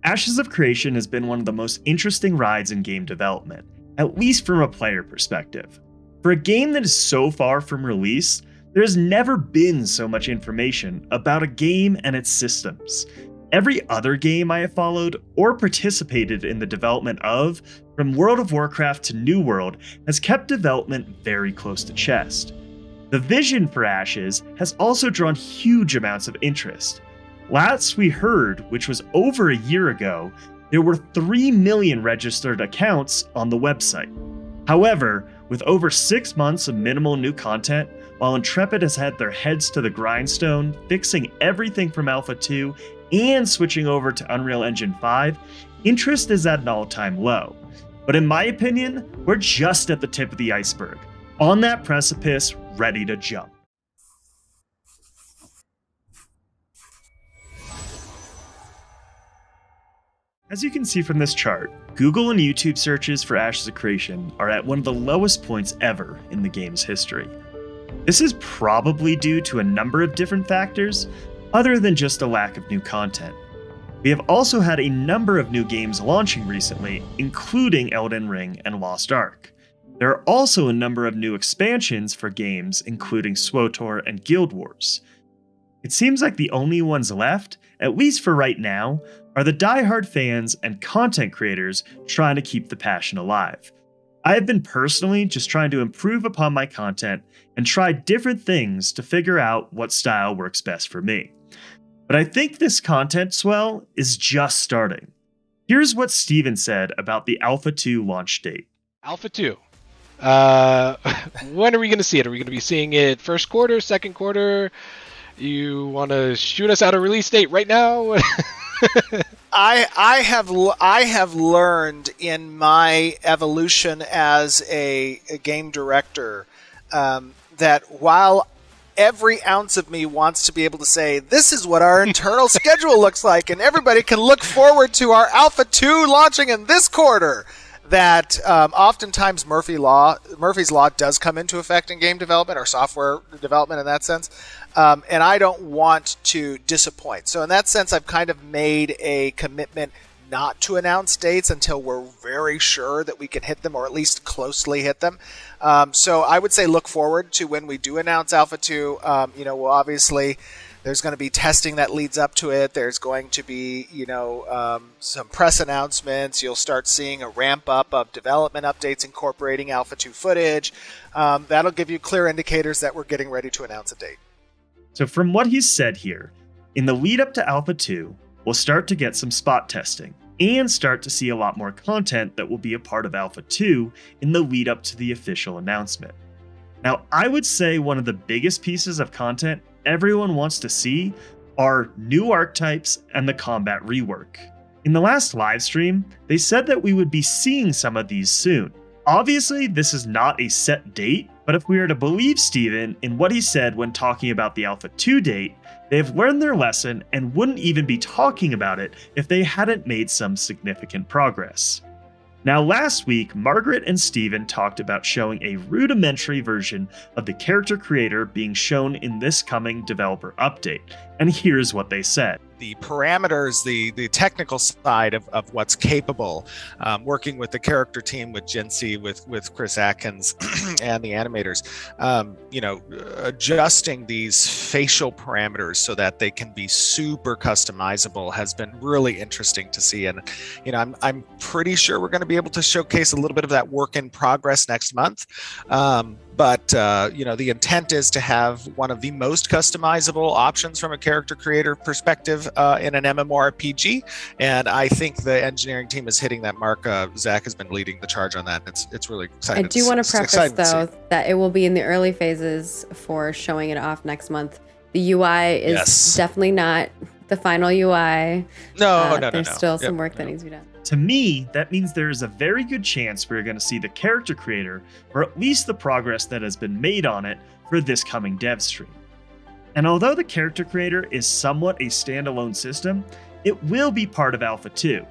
Ashes of Creation has been one of the most interesting rides in game development, at least from a player perspective. For a game that is so far from release, there has never been so much information about a game and its systems. Every other game I have followed or participated in the development of, from World of Warcraft to New World, has kept development very close to chest. The vision for Ashes has also drawn huge amounts of interest. Last we heard, which was over a year ago, there were 3 million registered accounts on the website. However, with over 6 months of minimal new content, while Intrepid has had their heads to the grindstone, fixing everything from Alpha 2 and switching over to Unreal Engine 5, interest is at an all-time low. But in my opinion, we're just at the tip of the iceberg, on that precipice, ready to jump. As you can see from this chart, Google and YouTube searches for Ashes of Creation are at one of the lowest points ever in the game's history. This is probably due to a number of different factors, other than just a lack of new content. We have also had a number of new games launching recently, including Elden Ring and Lost Ark. There are also a number of new expansions for games, including SWTOR and Guild Wars. It seems like the only ones left, at least for right now, are the die-hard fans and content creators trying to keep the passion alive. I have been personally just trying to improve upon my content and try different things to figure out what style works best for me. But I think this content swell is just starting. Here's what Steven said about the Alpha 2 launch date. Alpha 2. When are we going to see it? Are we going to be seeing it first quarter, second quarter? You want to shoot us out a release date right now? I have learned in my evolution as a game director that while every ounce of me wants to be able to say, this is what our internal schedule looks like, and everybody can look forward to our Alpha 2 launching in this quarter, that oftentimes Murphy's Law does come into effect in game development or software development in that sense. And I don't want to disappoint. So in that sense, I've kind of made a commitment not to announce dates until we're very sure that we can hit them, or at least closely hit them. So I would say look forward to when we do announce Alpha 2. Well, obviously, there's going to be testing that leads up to it. There's going to be, some press announcements. You'll start seeing a ramp up of development updates incorporating Alpha 2 footage. That'll give you clear indicators that we're getting ready to announce a date. So from what he's said here, in the lead up to Alpha 2, we'll start to get some spot testing and start to see a lot more content that will be a part of Alpha 2 in the lead up to the official announcement. Now, I would say one of the biggest pieces of content everyone wants to see are new archetypes and the combat rework. In the last live stream, they said that we would be seeing some of these soon. Obviously, this is not a set date, but if we are to believe Steven in what he said when talking about the Alpha 2 date, they have learned their lesson and wouldn't even be talking about it if they hadn't made some significant progress. Now, last week, Margaret and Steven talked about showing a rudimentary version of the character creator being shown in this coming developer update, and here's what they said. The parameters, the technical side of what's capable, working with the character team, with Jinsey, with Chris Atkins and the animators, adjusting these facial parameters so that they can be super customizable has been really interesting to see. And, I'm pretty sure we're going to be able to showcase a little bit of that work in progress next month. But the intent is to have one of the most customizable options from a character creator perspective in an MMORPG, and I think the engineering team is hitting that mark. Zach has been leading the charge on that. It's really exciting. I do want to preface though that it will be in the early phases for showing it off next month. The UI is definitely not the final UI. No. There's still some work that needs to be done. To me, that means there is a very good chance we're going to see the character creator, or at least the progress that has been made on it, for this coming dev stream. And although the character creator is somewhat a standalone system, it will be part of Alpha 2.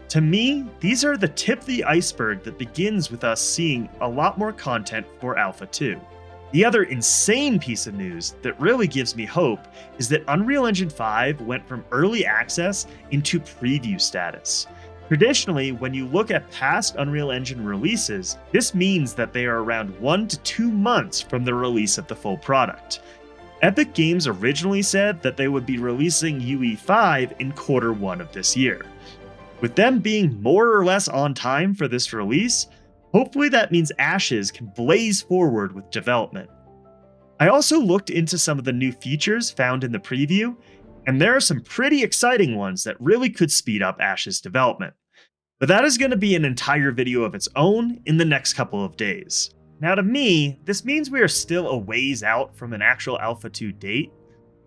To me, these are the tip of the iceberg that begins with us seeing a lot more content for Alpha 2. The other insane piece of news that really gives me hope is that Unreal Engine 5 went from early access into preview status. Traditionally, when you look at past Unreal Engine releases, this means that they are around 1 to 2 months from the release of the full product. Epic Games originally said that they would be releasing UE5 in Q1 of this year. With them being more or less on time for this release, hopefully that means Ashes can blaze forward with development. I also looked into some of the new features found in the preview, and there are some pretty exciting ones that really could speed up Ashes development. But that is going to be an entire video of its own in the next couple of days. Now to me, this means we are still a ways out from an actual Alpha 2 date.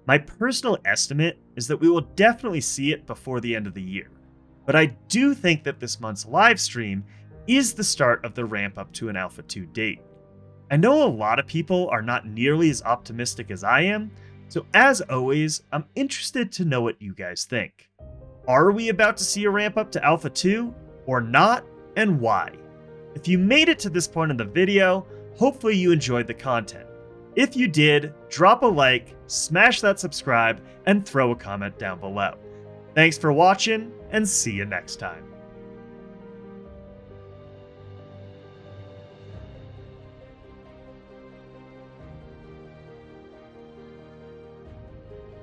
My personal estimate is that we will definitely see it before the end of the year. But I do think that this month's livestream is the start of the ramp up to an Alpha 2 date. I know a lot of people are not nearly as optimistic as I am, so as always, I'm interested to know what you guys think. Are we about to see a ramp up to Alpha 2, or not, and why? If you made it to this point in the video, hopefully you enjoyed the content. If you did, drop a like, smash that subscribe, and throw a comment down below. Thanks for watching, and see you next time.